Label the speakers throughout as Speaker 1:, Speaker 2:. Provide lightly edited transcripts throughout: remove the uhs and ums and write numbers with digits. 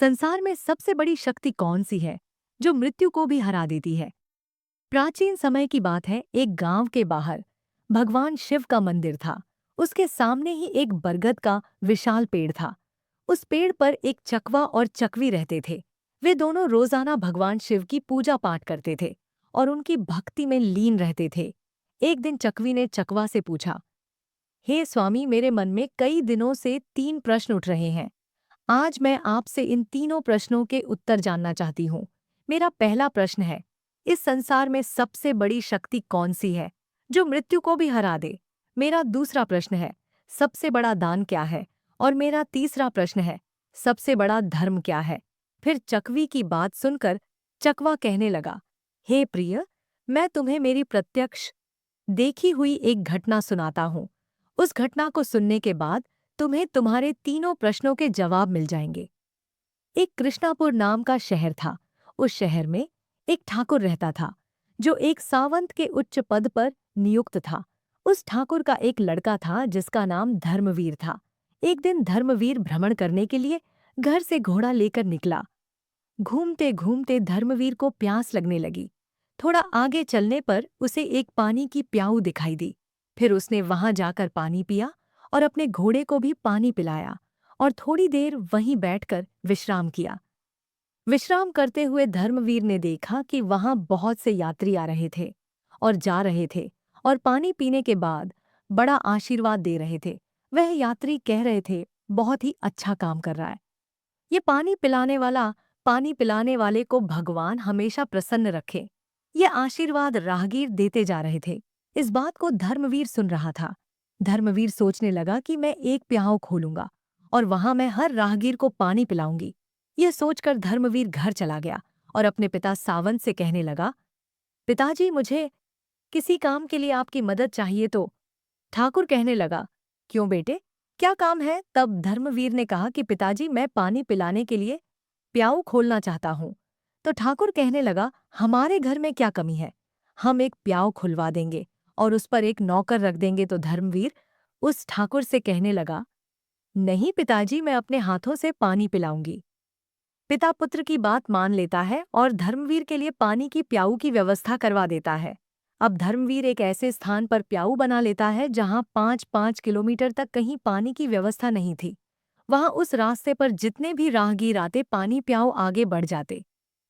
Speaker 1: संसार में सबसे बड़ी शक्ति कौन सी है जो मृत्यु को भी हरा देती है? प्राचीन समय की बात है। एक गांव के बाहर भगवान शिव का मंदिर था। उसके सामने ही एक बरगद का विशाल पेड़ था। उस पेड़ पर एक चकवा और चकवी रहते थे। वे दोनों रोजाना भगवान शिव की पूजा पाठ करते थे और उनकी भक्ति में लीन रहते थे। एक दिन चकवी ने चकवा से पूछा, हे स्वामी, मेरे मन में कई दिनों से 3 प्रश्न उठ रहे हैं। आज मैं आपसे इन तीनों प्रश्नों के उत्तर जानना चाहती हूँ। मेरा पहला प्रश्न है, इस संसार में सबसे बड़ी शक्ति कौन सी है जो मृत्यु को भी हरा दे? मेरा दूसरा प्रश्न है, सबसे बड़ा दान क्या है? और मेरा तीसरा प्रश्न है, सबसे बड़ा धर्म क्या है? फिर चकवी की बात सुनकर चकवा कहने लगा, हे प्रिय, मैं तुम्हें मेरी प्रत्यक्ष देखी हुई एक घटना सुनाता हूँ। उस घटना को सुनने के बाद तुम्हें तुम्हारे तीनों प्रश्नों के जवाब मिल जाएंगे। एक कृष्णापुर नाम का शहर था। उस शहर में एक ठाकुर रहता था जो एक सावंत के उच्च पद पर नियुक्त था। उस ठाकुर का एक लड़का था जिसका नाम धर्मवीर था। एक दिन धर्मवीर भ्रमण करने के लिए घर से घोड़ा लेकर निकला। घूमते घूमते धर्मवीर को प्यास लगने लगी। थोड़ा आगे चलने पर उसे एक पानी की प्याऊ दिखाई दी। फिर उसने वहां जाकर पानी पिया और अपने घोड़े को भी पानी पिलाया और थोड़ी देर वहीं बैठकर विश्राम किया। विश्राम करते हुए धर्मवीर ने देखा कि वहां बहुत से यात्री आ रहे थे और जा रहे थे और पानी पीने के बाद बड़ा आशीर्वाद दे रहे थे। वह यात्री कह रहे थे, बहुत ही अच्छा काम कर रहा है ये पानी पिलाने वाले को भगवान हमेशा प्रसन्न रखे। ये आशीर्वाद राहगीर देते जा रहे थे। इस बात को धर्मवीर सुन रहा था। धर्मवीर सोचने लगा कि मैं एक प्याऊ खोलूंगा और वहां मैं हर राहगीर को पानी पिलाऊंगी। यह सोचकर धर्मवीर घर चला गया और अपने पिता सावंत से कहने लगा, पिताजी, मुझे किसी काम के लिए आपकी मदद चाहिए तो? ठाकुर कहने लगा, क्यों बेटे, क्या काम है? तब धर्मवीर ने कहा कि पिताजी, मैं पानी पिलाने के लिए प्याऊ खोलना चाहता हूँ। तो ठाकुर कहने लगा, हमारे घर में क्या कमी है, हम एक प्याऊ खुलवा देंगे और उस पर एक नौकर रख देंगे। तो धर्मवीर उस ठाकुर से कहने लगा, नहीं पिताजी, मैं अपने हाथों से पानी पिलाऊंगी। पिता पुत्र की बात मान लेता है और धर्मवीर के लिए पानी की प्याऊ की व्यवस्था करवा देता है। अब धर्मवीर एक ऐसे स्थान पर प्याऊ बना लेता है जहां 5-5 किलोमीटर तक कहीं पानी की व्यवस्था नहीं थी। वहां उस रास्ते पर जितने भी राहगीर आते पानी प्याऊ आगे बढ़ जाते।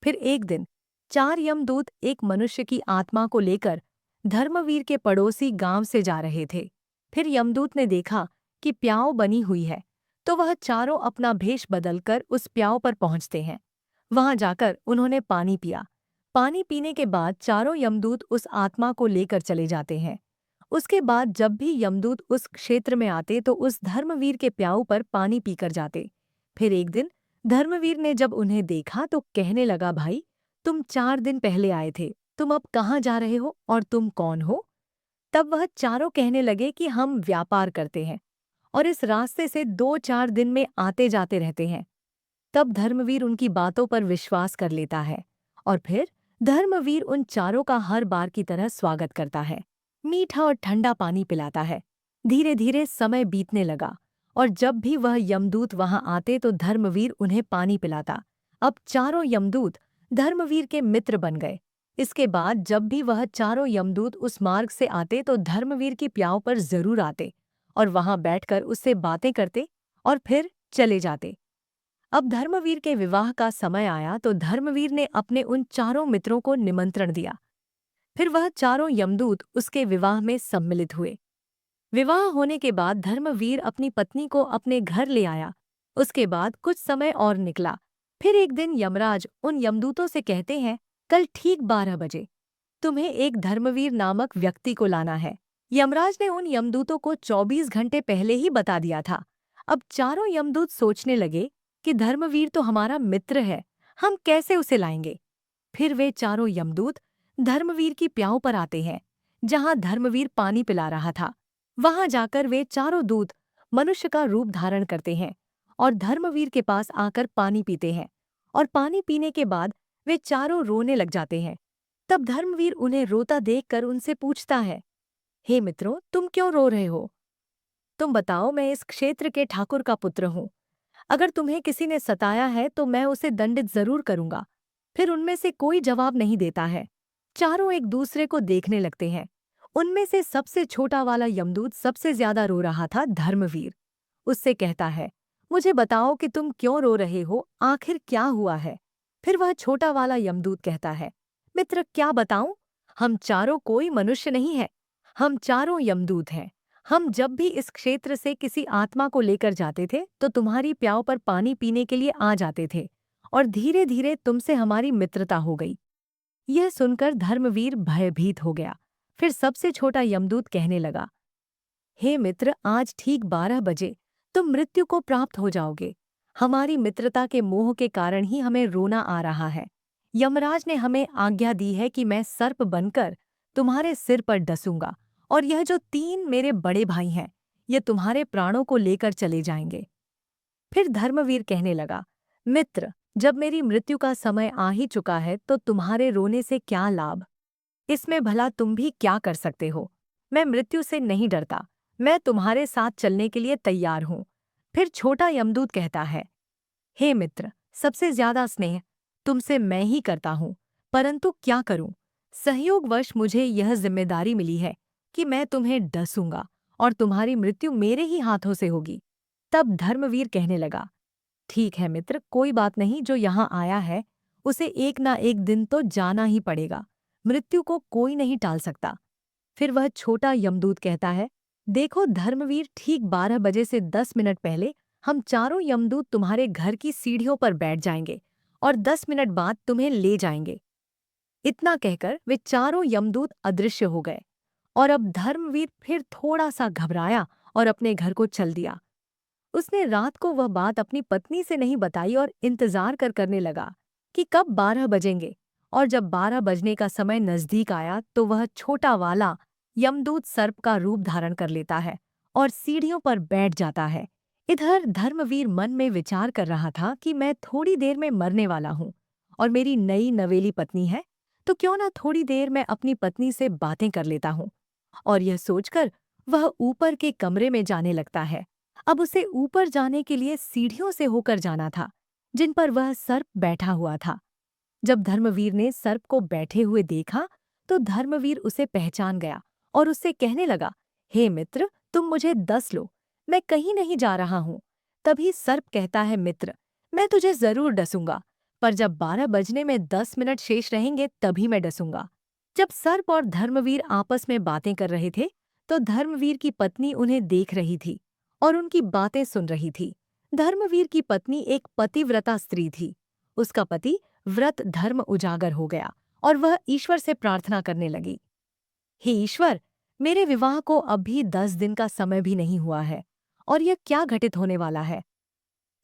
Speaker 1: फिर एक दिन 4 यमदूत एक मनुष्य की आत्मा को लेकर धर्मवीर के पड़ोसी गांव से जा रहे थे। फिर यमदूत ने देखा कि प्याऊ बनी हुई है, तो वह चारों अपना भेष बदलकर उस प्याऊ पर पहुंचते हैं। वहां जाकर उन्होंने पानी पिया। पानी पीने के बाद चारों यमदूत उस आत्मा को लेकर चले जाते हैं। उसके बाद जब भी यमदूत उस क्षेत्र में आते तो उस धर्मवीर के प्याऊ पर पानी पीकर जाते। फिर एक दिन धर्मवीर ने जब उन्हें देखा तो कहने लगा, भाई, तुम 4 दिन पहले आए थे, तुम अब कहाँ जा रहे हो और तुम कौन हो? तब वह चारों कहने लगे कि हम व्यापार करते हैं और इस रास्ते से 2-4 दिन में आते जाते रहते हैं। तब धर्मवीर उनकी बातों पर विश्वास कर लेता है और फिर धर्मवीर उन चारों का हर बार की तरह स्वागत करता है, मीठा और ठंडा पानी पिलाता है। धीरे धीरे समय बीतने लगा और जब भी वह यमदूत वहां आते तो धर्मवीर उन्हें पानी पिलाता। अब चारों यमदूत धर्मवीर के मित्र बन गए। इसके बाद जब भी वह चारों यमदूत उस मार्ग से आते तो धर्मवीर की प्याऊ पर जरूर आते और वहां बैठकर उससे बातें करते और फिर चले जाते। अब धर्मवीर के विवाह का समय आया तो धर्मवीर ने अपने उन चारों मित्रों को निमंत्रण दिया। फिर वह चारों यमदूत उसके विवाह में सम्मिलित हुए। विवाह होने के बाद धर्मवीर अपनी पत्नी को अपने घर ले आया। उसके बाद कुछ समय और निकला। फिर एक दिन यमराज उन यमदूतों से कहते हैं, कल ठीक 12 बजे तुम्हें एक धर्मवीर नामक व्यक्ति को लाना है। यमराज ने उन यमदूतों को 24 घंटे पहले ही बता दिया था। अब चारों यमदूत सोचने लगे कि धर्मवीर तो हमारा मित्र है, हम कैसे उसे लाएंगे। फिर वे चारों यमदूत धर्मवीर की प्याऊ पर आते हैं जहां धर्मवीर पानी पिला रहा था। वहां जाकर वे चारों दूत मनुष्य का रूप धारण करते हैं और धर्मवीर के पास आकर पानी पीते हैं और पानी पीने के बाद वे चारों रोने लग जाते हैं। तब धर्मवीर उन्हें रोता देखकर उनसे पूछता है, हे मित्रों, तुम क्यों रो रहे हो? तुम बताओ, मैं इस क्षेत्र के ठाकुर का पुत्र हूँ। अगर तुम्हें किसी ने सताया है तो मैं उसे दंडित जरूर करूंगा। फिर उनमें से कोई जवाब नहीं देता है। चारों एक दूसरे को देखने लगते हैं। उनमें से सबसे छोटा वाला यमदूत सबसे ज्यादा रो रहा था धर्मवीर। उससे कहता है, मुझे बताओ कि तुम क्यों रो रहे हो, आखिर क्या हुआ है। फिर वह छोटा वाला यमदूत कहता है, मित्र क्या बताऊं, हम चारों कोई मनुष्य नहीं है, हम चारों यमदूत हैं। हम जब भी इस क्षेत्र से किसी आत्मा को लेकर जाते थे तो तुम्हारी प्याव पर पानी पीने के लिए आ जाते थे, और धीरे धीरे तुमसे हमारी मित्रता हो गई। यह सुनकर धर्मवीर भयभीत हो गया। फिर सबसे छोटा यमदूत कहने लगा, हे मित्र, आज ठीक 12 बजे तुम मृत्यु को प्राप्त हो जाओगे। हमारी मित्रता के मोह के कारण ही हमें रोना आ रहा है। यमराज ने हमें आज्ञा दी है कि मैं सर्प बनकर तुम्हारे सिर पर डसूंगा, और यह जो 3 मेरे बड़े भाई हैं, ये तुम्हारे प्राणों को लेकर चले जाएंगे। फिर धर्मवीर कहने लगा, मित्र, जब मेरी मृत्यु का समय आ ही चुका है तो तुम्हारे रोने से क्या लाभ। इसमें भला तुम भी क्या कर सकते हो। मैं मृत्यु से नहीं डरता, मैं तुम्हारे साथ चलने के लिए तैयार हूं। फिर छोटा यमदूत कहता है, हे मित्र, सबसे ज्यादा स्नेह तुमसे मैं ही करता हूं, परंतु क्या करूं, सहयोगवश मुझे यह जिम्मेदारी मिली है कि मैं तुम्हें डसूंगा और तुम्हारी मृत्यु मेरे ही हाथों से होगी। तब धर्मवीर कहने लगा, ठीक है मित्र, कोई बात नहीं, जो यहाँ आया है उसे एक ना एक दिन तो जाना ही पड़ेगा। मृत्यु को कोई नहीं टाल सकता। फिर वह छोटा यमदूत कहता है, देखो धर्मवीर, ठीक 12 बजे से 10 मिनट पहले हम चारों यमदूत तुम्हारे घर की सीढ़ियों पर बैठ जाएंगे और 10 मिनट बाद तुम्हें ले जाएंगे। इतना कहकर वे चारों यमदूत अदृश्य हो गए, और अब धर्मवीर फिर थोड़ा सा घबराया और अपने घर को चल दिया। उसने रात को वह बात अपनी पत्नी से नहीं बताई और इंतजार करने लगा कि कब 12 बजेंगे। और जब 12 बजने का समय नजदीक आया तो वह छोटा वाला यमदूत सर्प का रूप धारण कर लेता है और सीढ़ियों पर बैठ जाता है। इधर धर्मवीर मन में विचार कर रहा था कि मैं थोड़ी देर में मरने वाला हूँ और मेरी नई नवेली पत्नी है, तो क्यों ना थोड़ी देर मैं अपनी पत्नी से बातें कर लेता हूँ। और यह सोचकर वह ऊपर के कमरे में जाने लगता है। अब उसे ऊपर जाने के लिए सीढ़ियों से होकर जाना था, जिन पर वह सर्प बैठा हुआ था। जब धर्मवीर ने सर्प को बैठे हुए देखा तो धर्मवीर उसे पहचान गया और उससे कहने लगा, हे मित्र, तुम मुझे डस लो, मैं कहीं नहीं जा रहा हूं। तभी सर्प कहता है, मित्र, मैं तुझे जरूर डसूंगा, पर जब 12 बजने में 10 मिनट शेष रहेंगे तभी मैं डसूंगा। जब सर्प और धर्मवीर आपस में बातें कर रहे थे तो धर्मवीर की पत्नी उन्हें देख रही थी और उनकी बातें सुन रही थी। धर्मवीर की पत्नी एक पतिव्रता स्त्री थी। उसका पति व्रत धर्म उजागर हो गया और वह ईश्वर से प्रार्थना करने लगी, हे ईश्वर, मेरे विवाह को अब भी 10 दिन का समय भी नहीं हुआ है, और यह क्या घटित होने वाला है।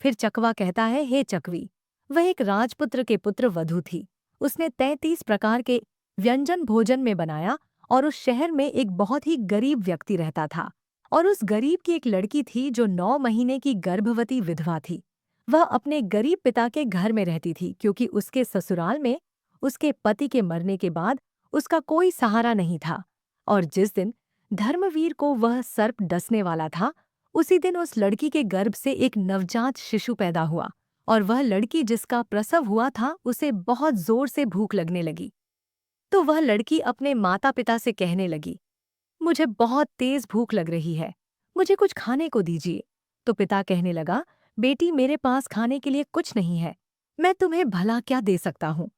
Speaker 1: फिर चकवा कहता है, हे चकवी, वह एक राजपुत्र के पुत्र वधु थी। उसने 33 प्रकार के व्यंजन भोजन में बनाया, और उस शहर में एक बहुत ही गरीब व्यक्ति रहता था, और उस गरीब की एक लड़की थी जो 9 महीने की गर्भवती विधवा थी। वह अपने गरीब पिता के घर में रहती थी क्योंकि उसके ससुराल में उसके पति के मरने के बाद उसका कोई सहारा नहीं था। और जिस दिन धर्मवीर को वह सर्प डसने वाला था, उसी दिन उस लड़की के गर्भ से एक नवजात शिशु पैदा हुआ, और वह लड़की जिसका प्रसव हुआ था उसे बहुत जोर से भूख लगने लगी। तो वह लड़की अपने माता पिता से कहने लगी, मुझे बहुत तेज भूख लग रही है, मुझे कुछ खाने को दीजिए। तो पिता कहने लगा, बेटी, मेरे पास खाने के लिए कुछ नहीं है, मैं तुम्हें भला क्या दे सकता हूँ।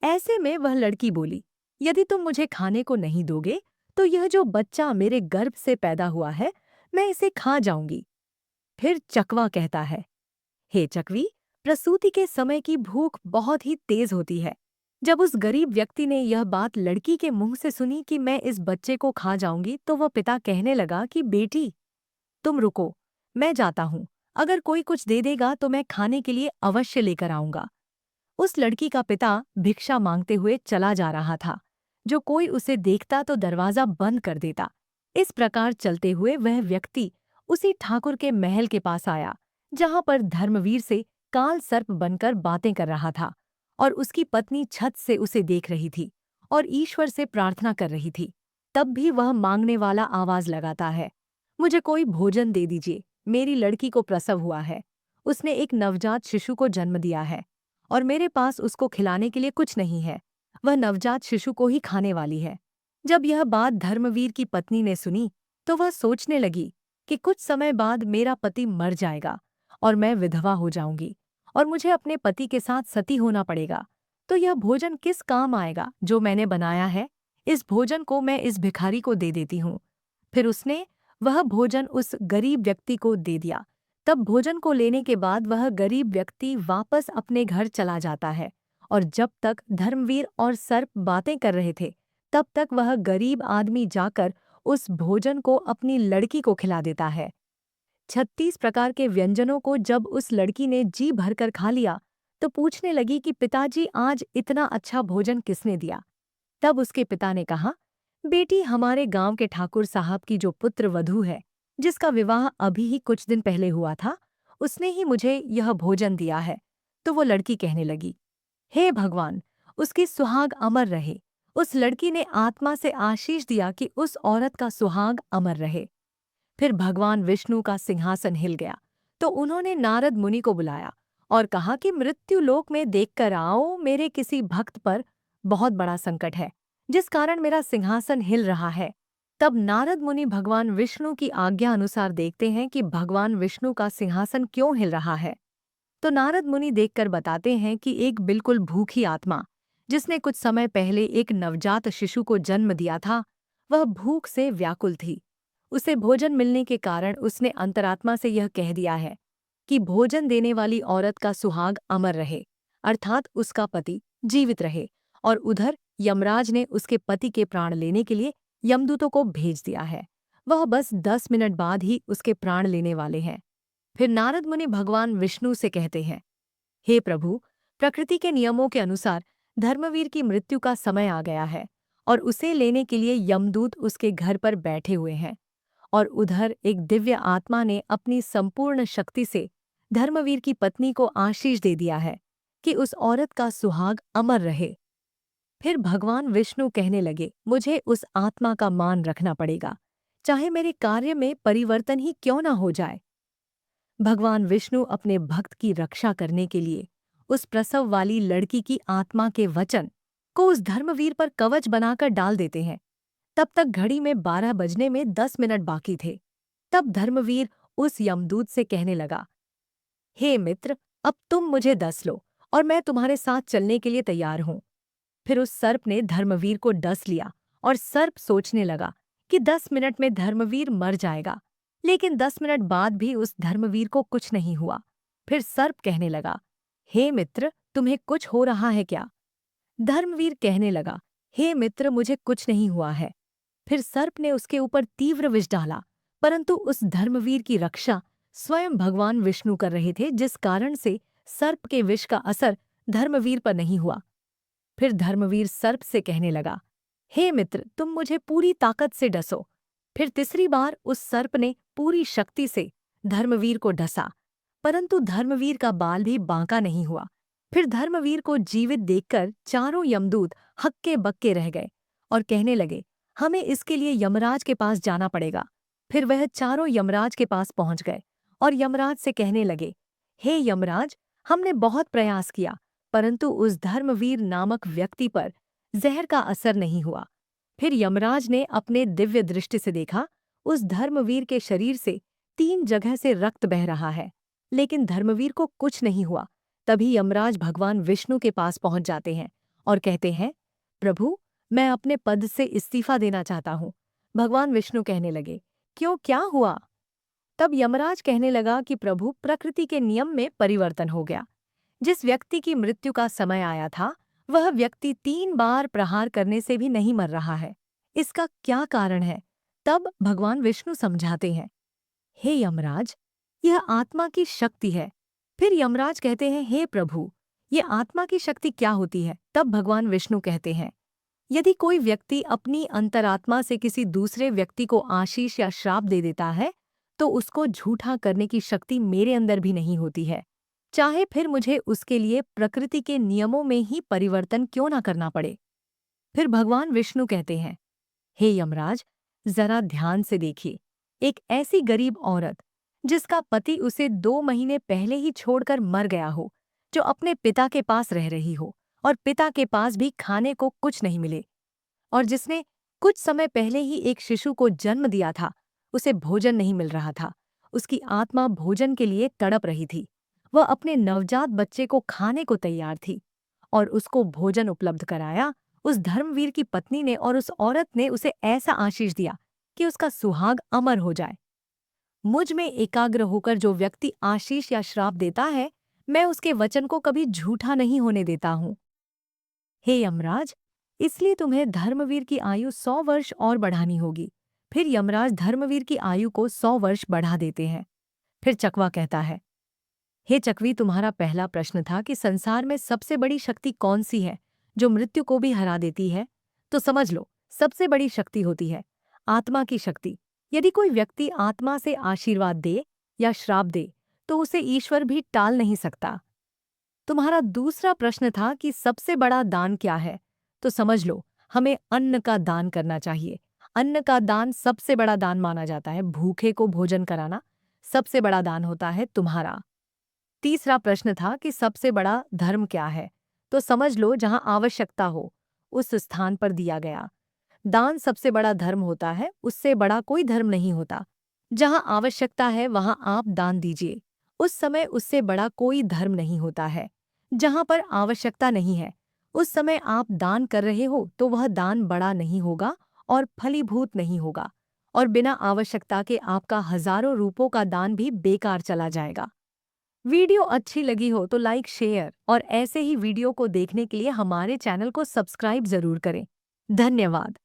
Speaker 1: ऐसे में वह लड़की बोली, यदि तुम मुझे खाने को नहीं दोगे तो यह जो बच्चा मेरे गर्भ से पैदा हुआ है, मैं इसे खा जाऊंगी। फिर चकवा कहता है, हे चकवी, प्रसूति के समय की भूख बहुत ही तेज होती है। जब उस गरीब व्यक्ति ने यह बात लड़की के मुंह से सुनी कि मैं इस बच्चे को खा जाऊंगी, तो वह पिता कहने लगा कि बेटी, तुम रुको, मैं जाता हूँ, अगर कोई कुछ दे देगा तो मैं खाने के लिए अवश्य लेकर आऊंगा। उस लड़की का पिता भिक्षा मांगते हुए चला जा रहा था। जो कोई उसे देखता तो दरवाजा बंद कर देता। इस प्रकार चलते हुए वह व्यक्ति उसी ठाकुर के महल के पास आया, जहां पर धर्मवीर से काल सर्प बनकर बातें कर रहा था, और उसकी पत्नी छत से उसे देख रही थी और ईश्वर से प्रार्थना कर रही थी। तब भी वह मांगने वाला आवाज लगाता है, मुझे कोई भोजन दे दीजिए, मेरी लड़की को प्रसव हुआ है। उसने एक नवजात शिशु को जन्म दिया है और मेरे पास उसको खिलाने के लिए कुछ नहीं है। वह नवजात शिशु को ही खाने वाली है। जब यह बात धर्मवीर की पत्नी ने सुनी तो वह सोचने लगी कि कुछ समय बाद मेरा पति मर जाएगा और मैं विधवा हो जाऊंगी और मुझे अपने पति के साथ सती होना पड़ेगा। तो यह भोजन किस काम आएगा जो मैंने बनाया है? इस भोजन को मैं इस भिखारी को दे देती हूँ। फिर उसने वह भोजन उस गरीब व्यक्ति को दे दिया। तब भोजन को लेने के बाद वह गरीब व्यक्ति वापस अपने घर चला जाता है और जब तक धर्मवीर और सर्प बातें कर रहे थे तब तक वह गरीब आदमी जाकर उस भोजन को अपनी लड़की को खिला देता है। 36 प्रकार के व्यंजनों को जब उस लड़की ने जी भरकर खा लिया तो पूछने लगी कि पिताजी, आज इतना अच्छा भोजन किसने दिया? तब उसके पिता ने कहा, बेटी, हमारे गांव के ठाकुर साहब की जो पुत्र वधू है, जिसका विवाह अभी ही कुछ दिन पहले हुआ था, उसने ही मुझे यह भोजन दिया है। तो वो लड़की कहने लगी, हे भगवान, उसकी सुहाग अमर रहे। उस लड़की ने आत्मा से आशीष दिया कि उस औरत का सुहाग अमर रहे। फिर भगवान विष्णु का सिंहासन हिल गया तो उन्होंने नारद मुनि को बुलाया और कहा कि मृत्यु लोक में देखकर आओ, मेरे किसी भक्त पर बहुत बड़ा संकट है जिस कारण मेरा सिंहासन हिल रहा है। तब नारद मुनि भगवान विष्णु की आज्ञा अनुसार देखते हैं कि भगवान विष्णु का सिंहासन क्यों हिल रहा है। तो नारद मुनि देखकर बताते हैं कि एक बिल्कुल भूखी आत्मा, जिसने कुछ समय पहले एक नवजात शिशु को जन्म दिया था, वह भूख से व्याकुल थी। उसे भोजन मिलने के कारण उसने अंतरात्मा से यह कह दिया है कि भोजन देने वाली औरत का सुहाग अमर रहे, अर्थात उसका पति जीवित रहे। और उधर यमराज ने उसके पति के प्राण लेने के लिए यमदूतों को भेज दिया है। वह बस 10 मिनट बाद ही उसके प्राण लेने वाले हैं। फिर नारद मुनि भगवान विष्णु से कहते हैं, हे प्रभु, प्रकृति के नियमों के अनुसार धर्मवीर की मृत्यु का समय आ गया है और उसे लेने के लिए यमदूत उसके घर पर बैठे हुए हैं। और उधर एक दिव्य आत्मा ने अपनी संपूर्ण शक्ति से धर्मवीर की पत्नी को आशीष दे दिया है कि उस औरत का सुहाग अमर रहे। फिर भगवान विष्णु कहने लगे, मुझे उस आत्मा का मान रखना पड़ेगा, चाहे मेरे कार्य में परिवर्तन ही क्यों न हो जाए। भगवान विष्णु अपने भक्त की रक्षा करने के लिए उस प्रसव वाली लड़की की आत्मा के वचन को उस धर्मवीर पर कवच बनाकर डाल देते हैं। तब तक घड़ी में 12 बजने में 10 मिनट बाकी थे। तब धर्मवीर उस यमदूत से कहने लगा, हे मित्र, अब तुम मुझे डस लो और मैं तुम्हारे साथ चलने के लिए तैयार हूं। फिर उस सर्प ने धर्मवीर को डस लिया और सर्प सोचने लगा कि 10 मिनट में धर्मवीर मर जाएगा, लेकिन 10 मिनट बाद भी उस धर्मवीर को कुछ नहीं हुआ। फिर सर्प कहने लगा, हे मित्र, तुम्हें कुछ हो रहा है क्या? धर्मवीर कहने लगा, हे मित्र, मुझे कुछ नहीं हुआ है। फिर सर्प ने उसके ऊपर तीव्र विष डाला, परंतु उस धर्मवीर की रक्षा स्वयं भगवान विष्णु कर रहे थे, जिस कारण से सर्प के विष का असर धर्मवीर पर नहीं हुआ। फिर धर्मवीर सर्प से कहने लगा, हे मित्र, तुम मुझे पूरी ताकत से डसो। फिर तीसरी बार उस सर्प ने पूरी शक्ति से धर्मवीर को डसा, परंतु धर्मवीर का बाल भी बांका नहीं हुआ। फिर धर्मवीर को जीवित देखकर चारों यमदूत हक्के बक्के रह गए और कहने लगे, हमें इसके लिए यमराज के पास जाना पड़ेगा। फिर वह चारों यमराज के पास पहुंच गए और यमराज से कहने लगे, हे यमराज, हमने बहुत प्रयास किया, परंतु उस धर्मवीर नामक व्यक्ति पर जहर का असर नहीं हुआ। फिर यमराज ने अपने दिव्य दृष्टि से देखा, उस धर्मवीर के शरीर से 3 जगह से रक्त बह रहा है, लेकिन धर्मवीर को कुछ नहीं हुआ। तभी यमराज भगवान विष्णु के पास पहुंच जाते हैं और कहते हैं, प्रभु, मैं अपने पद से इस्तीफा देना चाहता हूँ। भगवान विष्णु कहने लगे, क्यों, क्या हुआ? तब यमराज कहने लगा कि प्रभु, प्रकृति के नियम में परिवर्तन हो गया। जिस व्यक्ति की मृत्यु का समय आया था, वह व्यक्ति 3 बार प्रहार करने से भी नहीं मर रहा है। इसका क्या कारण है? तब भगवान विष्णु समझाते हैं, हे यमराज, यह आत्मा की शक्ति है। फिर यमराज कहते हैं, हे प्रभु, ये आत्मा की शक्ति क्या होती है? तब भगवान विष्णु कहते हैं, यदि कोई व्यक्ति अपनी अंतरात्मा से किसी दूसरे व्यक्ति को आशीष या श्राप दे देता है, तो उसको झूठा करने की शक्ति मेरे अंदर भी नहीं होती है, चाहे फिर मुझे उसके लिए प्रकृति के नियमों में ही परिवर्तन क्यों ना करना पड़े। फिर भगवान विष्णु कहते हैं, हे यमराज, जरा ध्यान से देखिए, एक ऐसी गरीब औरत जिसका पति उसे 2 महीने पहले ही छोड़कर मर गया हो, जो अपने पिता के पास रह रही हो और पिता के पास भी खाने को कुछ नहीं मिले, और जिसने कुछ समय पहले ही एक शिशु को जन्म दिया था, उसे भोजन नहीं मिल रहा था। उसकी आत्मा भोजन के लिए तड़प रही थी। वह अपने नवजात बच्चे को खाने को तैयार थी और उसको भोजन उपलब्ध कराया। उस धर्मवीर की पत्नी ने और उस औरत ने उसे ऐसा आशीष दिया कि उसका सुहाग अमर हो जाए। मुझ में एकाग्र होकर जो व्यक्ति आशीष या श्राप देता है, मैं उसके वचन को कभी झूठा नहीं होने देता हूँ। हे यमराज, इसलिए तुम्हें धर्मवीर की आयु 100 वर्ष और बढ़ानी होगी। फिर यमराज धर्मवीर की आयु को 100 वर्ष बढ़ा देते हैं। फिर चकवा कहता है, हे चकवी, तुम्हारा पहला प्रश्न था कि संसार में सबसे बड़ी शक्ति कौन सी है जो मृत्यु को भी हरा देती है। तो समझ लो, सबसे बड़ी शक्ति होती है आत्मा की शक्ति। यदि कोई व्यक्ति आत्मा से आशीर्वाद दे या श्राप दे, तो उसे ईश्वर भी टाल नहीं सकता। तुम्हारा दूसरा प्रश्न था कि सबसे बड़ा दान क्या है। तो समझ लो, हमें अन्न का दान करना चाहिए। अन्न का दान सबसे बड़ा दान माना जाता है। भूखे को भोजन कराना सबसे बड़ा दान होता है तुम्हारा। तीसरा प्रश्न था कि सबसे बड़ा धर्म क्या है। तो समझ लो, जहां आवश्यकता हो उस स्थान पर दिया गया दान सबसे बड़ा धर्म होता है। उससे बड़ा कोई धर्म नहीं होता। जहां आवश्यकता है वहां आप दान दीजिए। उस समय उससे बड़ा कोई धर्म नहीं होता है। जहां पर आवश्यकता नहीं है, उस समय आप दान कर रहे हो तो वह दान बड़ा नहीं होगा और फलीभूत नहीं होगा, और बिना आवश्यकता के आपका हजारों रूपों का दान भी बेकार चला जाएगा। वीडियो अच्छी लगी हो तो लाइक, शेयर और ऐसे ही वीडियो को देखने के लिए हमारे चैनल को सब्सक्राइब जरूर करें। धन्यवाद।